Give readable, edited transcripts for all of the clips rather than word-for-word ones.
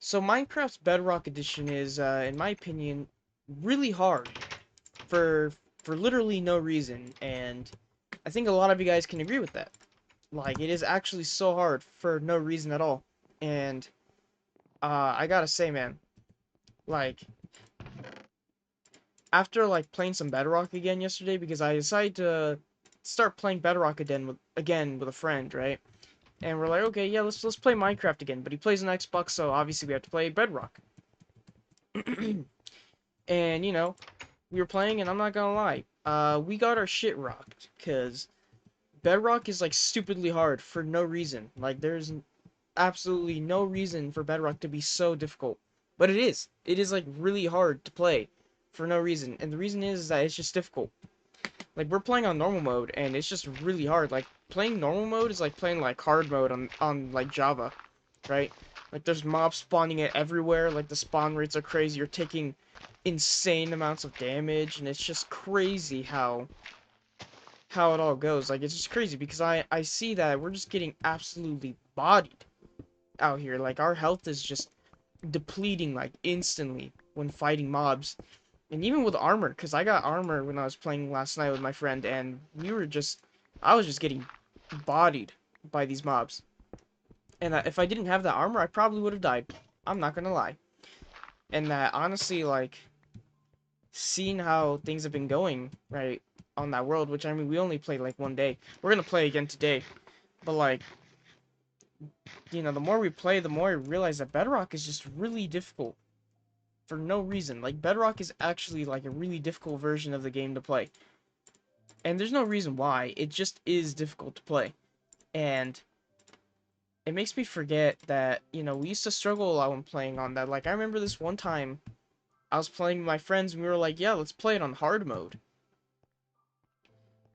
So Minecraft's Bedrock Edition is, in my opinion, really hard for literally no reason, and I think a lot of you guys can agree with that. Like, it is actually so hard for no reason at all. And I gotta say, man, like after playing some Bedrock again yesterday, because I decided to start playing Bedrock again with a friend, right? And we're like, okay, yeah, let's play Minecraft again. But he plays on Xbox, so obviously we have to play Bedrock. And we were playing, and I'm not gonna lie, we got our shit rocked, cause Bedrock is like stupidly hard for no reason. Like there's absolutely no reason for Bedrock to be so difficult, but it is. It is like really hard to play for no reason, and the reason is that it's just difficult. Like we're playing on normal mode, and it's just really hard. Like playing normal mode is like playing like hard mode on like Java, right? Like there's mobs spawning it everywhere. Like the spawn rates are crazy. You're taking insane amounts of damage, and it's just crazy how it all goes. Like it's just crazy because I see that we're just getting absolutely bodied out here. Like our health is just depleting like instantly when fighting mobs. And even with armor, because I got armor when I was playing last night with my friend, and I was just getting bodied by these mobs. And if I didn't have that armor, I probably would have died. I'm not gonna lie. And that honestly, like, seeing how things have been going, right, on that world, which I mean, we only played like one day. We're gonna play again today. But like, the more we play, the more I realize that Bedrock is just really difficult for no reason. Like, Bedrock is actually like a really difficult version of the game to play. And there's no reason why. It just is difficult to play. And it makes me forget that, we used to struggle a lot when playing on that. Like, I remember this one time I was playing with my friends and we were like, yeah, let's play it on hard mode.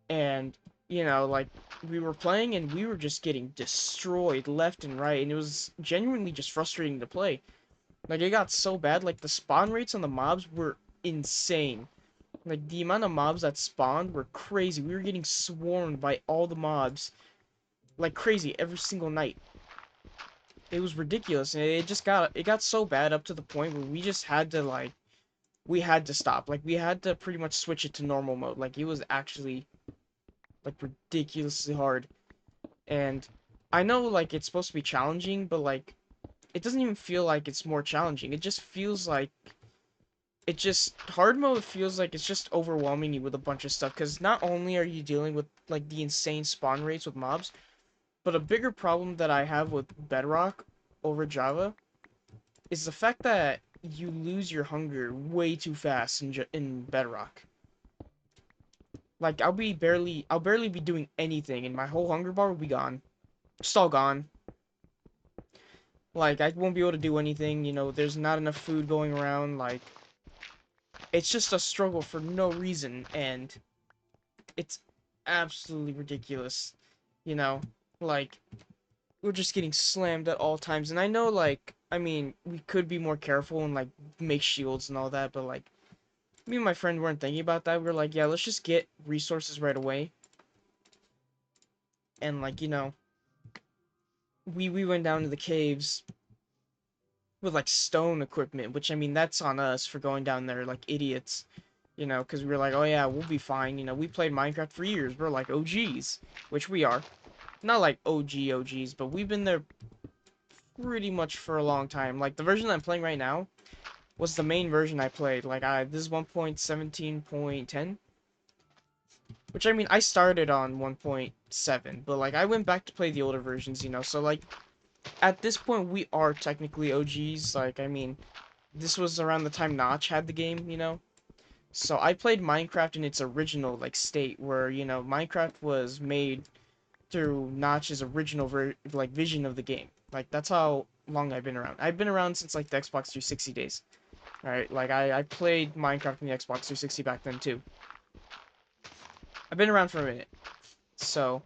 And, like, we were playing and we were just getting destroyed left and right. And it was genuinely just frustrating to play. Like, it got so bad. Like, the spawn rates on the mobs were insane. Like, the amount of mobs that spawned were crazy. We were getting swarmed by all the mobs like crazy every single night. It was ridiculous, and it got so bad up to the point where we just had to we had to stop. Like we had to pretty much switch it to normal mode. Like it was actually like ridiculously hard. And I know like it's supposed to be challenging, but like it doesn't even feel like it's more challenging. It just feels like it just hard mode feels like it's just overwhelming you with a bunch of stuff, because not only are you dealing with like the insane spawn rates with mobs, but a bigger problem that I have with Bedrock over Java is the fact that you lose your hunger way too fast in Bedrock. Like I'll barely be doing anything, and my whole hunger bar will be gone, just all gone. Like I won't be able to do anything. There's not enough food going around. Like it's just a struggle for no reason, and it's absolutely ridiculous. You know, like we're just getting slammed at all times. And I know, like, I mean, we could be more careful and, like, make shields and all that, but, like, me and my friend weren't thinking about that. We were like, yeah, let's just get resources right away. And, like, we went down to the caves with, like, stone equipment, which, I mean, that's on us for going down there like idiots. Because we were like, oh, yeah, we'll be fine. We played Minecraft for years. We're, like, OGs, which we are. Not, like, OGs, but we've been there pretty much for a long time. Like, the version I'm playing right now was the main version I played. Like, this is 1.17.10, which I mean, I started on 1.7, but like, I went back to play the older versions, so like, at this point, we are technically OGs. Like, I mean, this was around the time Notch had the game, so I played Minecraft in its original, like, state, where, Minecraft was made through Notch's original, vision of the game. Like, that's how long I've been around. I've been around since, like, the Xbox 360 days. Right, like I played Minecraft on the Xbox 360 back then too. I've been around for a minute. So,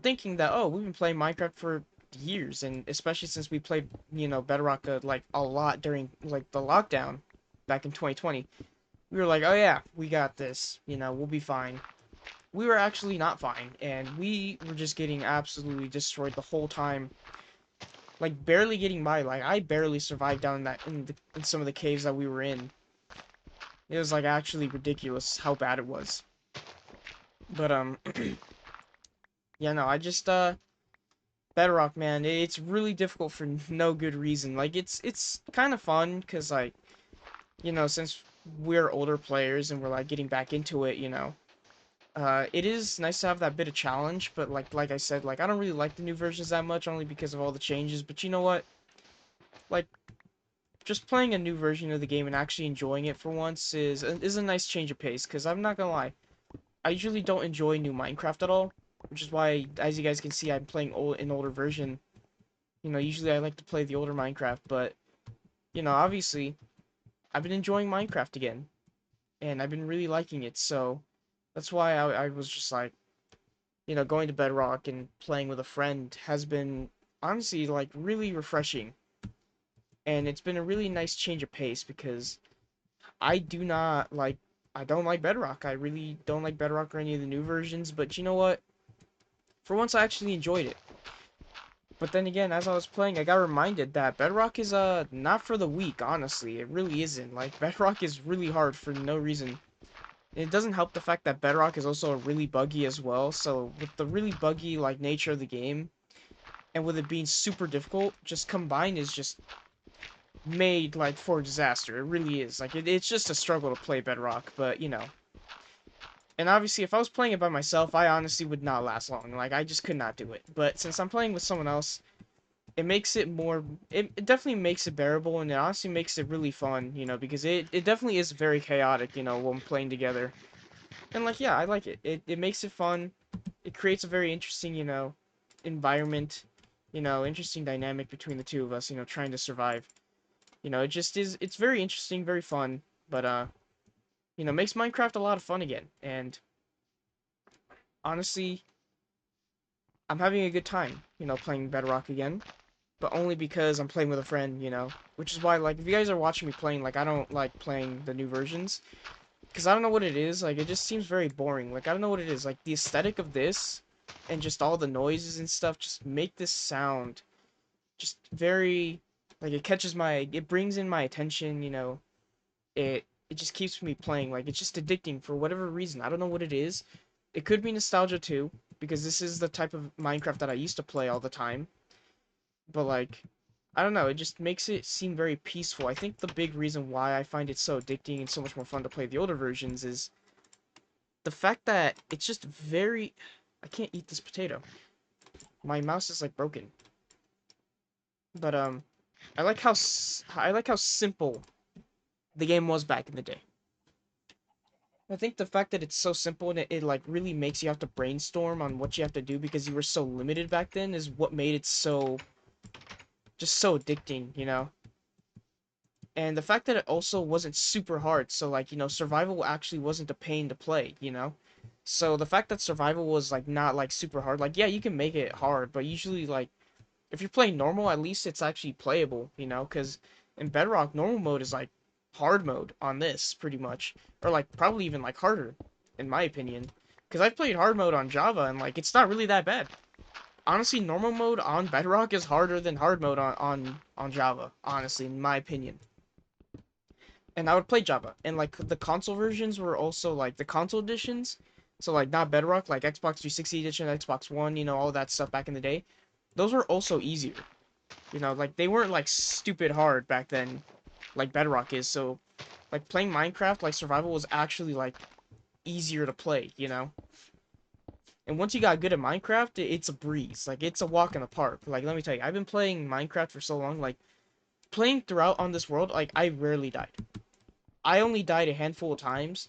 thinking that, oh, we've been playing Minecraft for years, and especially since we played, Bedrock like a lot during like the lockdown back in 2020, we were like, oh yeah, we got this, we'll be fine. We were actually not fine, and we were just getting absolutely destroyed the whole time. like barely getting by. Like I barely survived down in some of the caves that we were in. It was like actually ridiculous how bad it was. But yeah, no, I just Bedrock, man, it's really difficult for no good reason. Like it's kind of fun because like since we're older players and we're like getting back into it, it is nice to have that bit of challenge. But like I said, like I don't really like the new versions that much, only because of all the changes. But you know what? Like just playing a new version of the game and actually enjoying it for once is a nice change of pace. Because I'm not gonna lie, I usually don't enjoy new Minecraft at all, which is why, as you guys can see, I'm playing an older version. Usually I like to play the older Minecraft, but obviously I've been enjoying Minecraft again, and I've been really liking it. So that's why I was just like, going to Bedrock and playing with a friend has been honestly like really refreshing, and it's been a really nice change of pace because I do not like I don't like Bedrock. I really don't like Bedrock or any of the new versions, but you know what? For once I actually enjoyed it. But then again, as I was playing, I got reminded that Bedrock is not for the weak, honestly. It really isn't. Like Bedrock is really hard for no reason. It doesn't help the fact that Bedrock is also really buggy as well. So with the really buggy like nature of the game and with it being super difficult, just combined is just made like for disaster. It really is. Like it's just a struggle to play Bedrock, but and obviously if I was playing it by myself, I honestly would not last long. Like I just could not do it. But since I'm playing with someone else, it makes it more it definitely makes it bearable, and it honestly makes it really fun, because it definitely is very chaotic, when playing together. And like yeah, I like it. It makes it fun. It creates a very interesting, environment, interesting dynamic between the two of us, trying to survive. It just is it's very interesting, very fun, but makes Minecraft a lot of fun again. And honestly, I'm having a good time, playing Bedrock again, but only because I'm playing with a friend, which is why, like, if you guys are watching me playing, like, I don't like playing the new versions, because I don't know what it is, like, it just seems very boring, like, I don't know what it is, like, the aesthetic of this, and just all the noises and stuff, just make this sound, just very, like, it brings in my attention, it just keeps me playing, like, it's just addicting for whatever reason, I don't know what it is, it could be nostalgia too, because this is the type of Minecraft that I used to play all the time, but like I don't know, it just makes it seem very peaceful. I think the big reason why I find it so addicting and so much more fun to play the older versions is the fact that it's just very I can't eat this potato. My mouse is like broken. But I like how simple the game was back in the day. I think the fact that it's so simple and it like really makes you have to brainstorm on what you have to do because you were so limited back then is what made it so just so addicting, And the fact that it also wasn't super hard, so like, survival actually wasn't a pain to play. So the fact that survival was like not like super hard, like yeah, you can make it hard, but usually like if you're playing normal, at least it's actually playable, because in Bedrock, normal mode is like hard mode on this pretty much, or like probably even like harder, in my opinion. Because I've played hard mode on Java and like it's not really that bad. Honestly, normal mode on Bedrock is harder than hard mode on Java, honestly, in my opinion. And I would play Java. And like the console versions were also like the console editions. So like not Bedrock, like Xbox 360 edition, Xbox One, all that stuff back in the day. Those were also easier. Like they weren't like stupid hard back then, like Bedrock is. So like playing Minecraft, like survival was actually like easier to play. And once you got good at Minecraft, it's a breeze. Like it's a walk in the park. Like let me tell you, I've been playing Minecraft for so long, like playing throughout on this world, like I rarely died. I only died a handful of times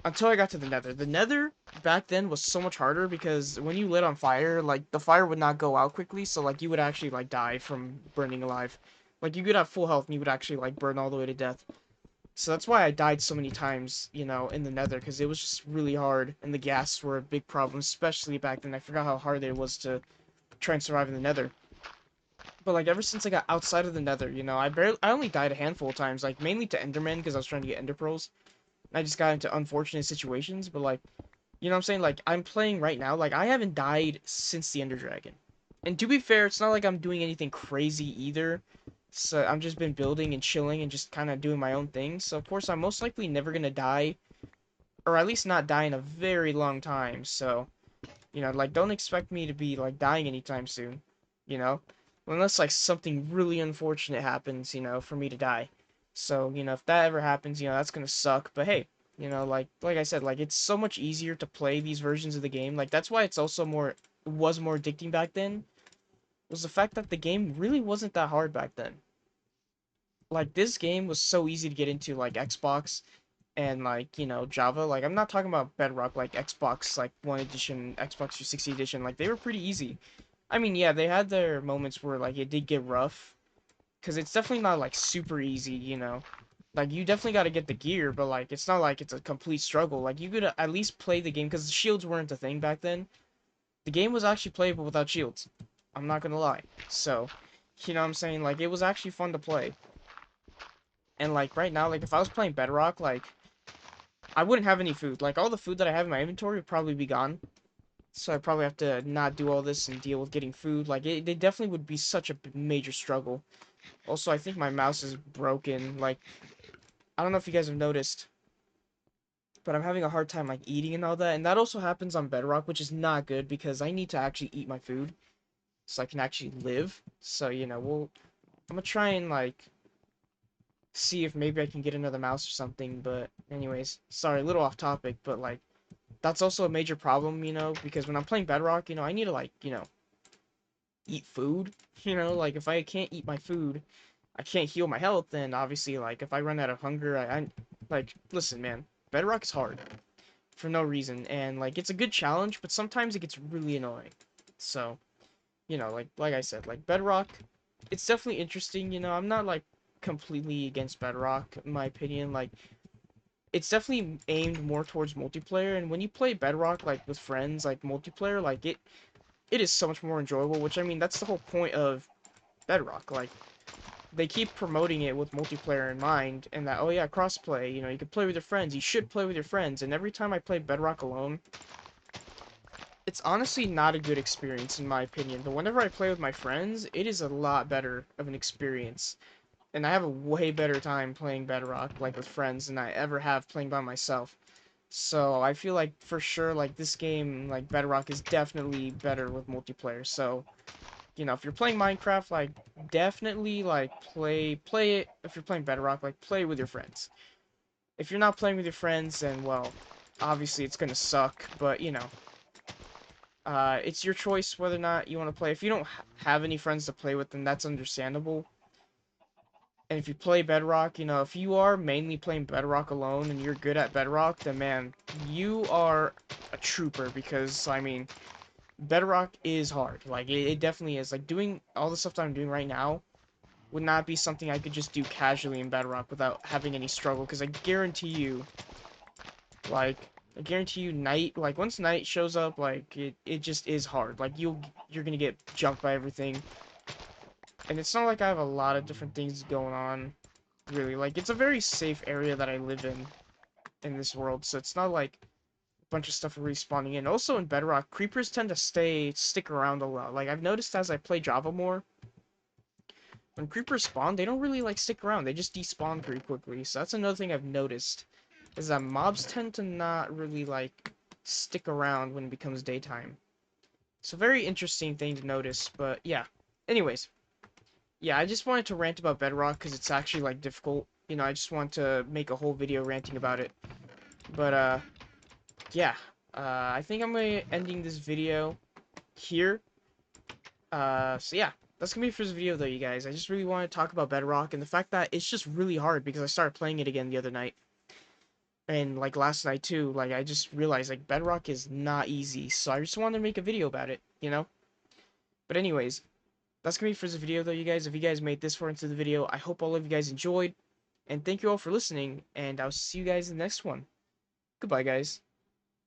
until I got to the Nether. The Nether back then was so much harder because when you lit on fire, like the fire would not go out quickly, so like you would actually like die from burning alive. Like you could have full health and you would actually like burn all the way to death. So that's why I died so many times, in the Nether, because it was just really hard and the ghasts were a big problem, especially back then. I forgot how hard it was to try and survive in the Nether. But like ever since I got outside of the Nether, I only died a handful of times, like mainly to Endermen because I was trying to get Ender Pearls. I just got into unfortunate situations, but like, you know what I'm saying? Like, I'm playing right now. Like, I haven't died since the Ender Dragon. And to be fair, it's not like I'm doing anything crazy either. So I'm just been building and chilling and just kind of doing my own thing. So of course I'm most likely never gonna die, or at least not die in a very long time. So like don't expect me to be like dying anytime soon. You know, unless like something really unfortunate happens, for me to die. So if that ever happens, that's gonna suck. But hey, like I said, like it's so much easier to play these versions of the game. Like that's why it's also was more addicting back then, was the fact that the game really wasn't that hard back then. Like this game was so easy to get into, like Xbox and like Java. Like I'm not talking about Bedrock, like Xbox like One Edition, Xbox 360 Edition. Like they were pretty easy. I mean, yeah, they had their moments where like it did get rough, because it's definitely not like super easy. Like you definitely got to get the gear, but like it's not like it's a complete struggle. Like you could at least play the game, because the shields weren't a thing back then. The game was actually playable without shields. I'm not gonna lie. So, what I'm saying? Like, it was actually fun to play. And, like, right now, like, if I was playing Bedrock, like, I wouldn't have any food. Like, all the food that I have in my inventory would probably be gone. So I'd probably have to not do all this and deal with getting food. Like, they definitely would be such a major struggle. Also, I think my mouse is broken. Like, I don't know if you guys have noticed, but I'm having a hard time, like, eating and all that. And that also happens on Bedrock, which is not good, because I need to actually eat my food so I can actually live. So, I'm gonna try and like see if maybe I can get another mouse or something. But anyways, sorry, a little off topic, but like that's also a major problem, because when I'm playing Bedrock, I need to like, eat food. Like if I can't eat my food, I can't heal my health. Then obviously, like if I run out of hunger, I like listen, man, Bedrock is hard for no reason, and like it's a good challenge, but sometimes it gets really annoying. So like I said, like Bedrock, it's definitely interesting. I'm not like completely against Bedrock, in my opinion. Like it's definitely aimed more towards multiplayer, and when you play Bedrock like with friends, like multiplayer, like it is so much more enjoyable. Which I mean, that's the whole point of Bedrock. Like they keep promoting it with multiplayer in mind, and that, oh yeah, crossplay. You can play with your friends. You should play with your friends. And every time I play Bedrock alone, it's honestly not a good experience in my opinion, but whenever I play with my friends, it is a lot better of an experience. And I have a way better time playing Bedrock, like with friends, than I ever have playing by myself. So I feel like for sure, like this game, like Bedrock is definitely better with multiplayer. So, if you're playing Minecraft, like definitely like play it. If you're playing Bedrock, like play with your friends. If you're not playing with your friends, then well, obviously it's gonna suck, but it's your choice whether or not you want to play. If you don't have any friends to play with, then that's understandable. And if you play Bedrock, if you are mainly playing Bedrock alone and you're good at Bedrock, then man, you are a trooper, because, I mean, Bedrock is hard. Like, it definitely is. Like, doing all the stuff that I'm doing right now would not be something I could just do casually in Bedrock without having any struggle, because I guarantee you night, like, once night shows up, like, it just is hard. Like, you're gonna get jumped by everything. And it's not like I have a lot of different things going on, really. Like, it's a very safe area that I live in this world, so it's not like a bunch of stuff respawning in. Also, in Bedrock, creepers tend to stick around a lot. Like, I've noticed as I play Java more, when creepers spawn, they don't really, like, stick around. They just despawn pretty quickly. So that's another thing I've noticed, is that mobs tend to not really, like, stick around when it becomes daytime. It's a very interesting thing to notice, but yeah. Anyways, yeah, I just wanted to rant about Bedrock because it's actually, like, difficult. I just want to make a whole video ranting about it. But, yeah. I think I'm ending this video here. So yeah. That's gonna be it for this video, though, you guys. I just really want to talk about Bedrock and the fact that it's just really hard, because I started playing it again the other night. And, like, last night, too. Like, I just realized, like, Bedrock is not easy. So I just wanted to make a video about it. But anyways, that's gonna be it for this video, though, you guys. If you guys made this far into the video, I hope all of you guys enjoyed. And thank you all for listening, and I'll see you guys in the next one. Goodbye, guys.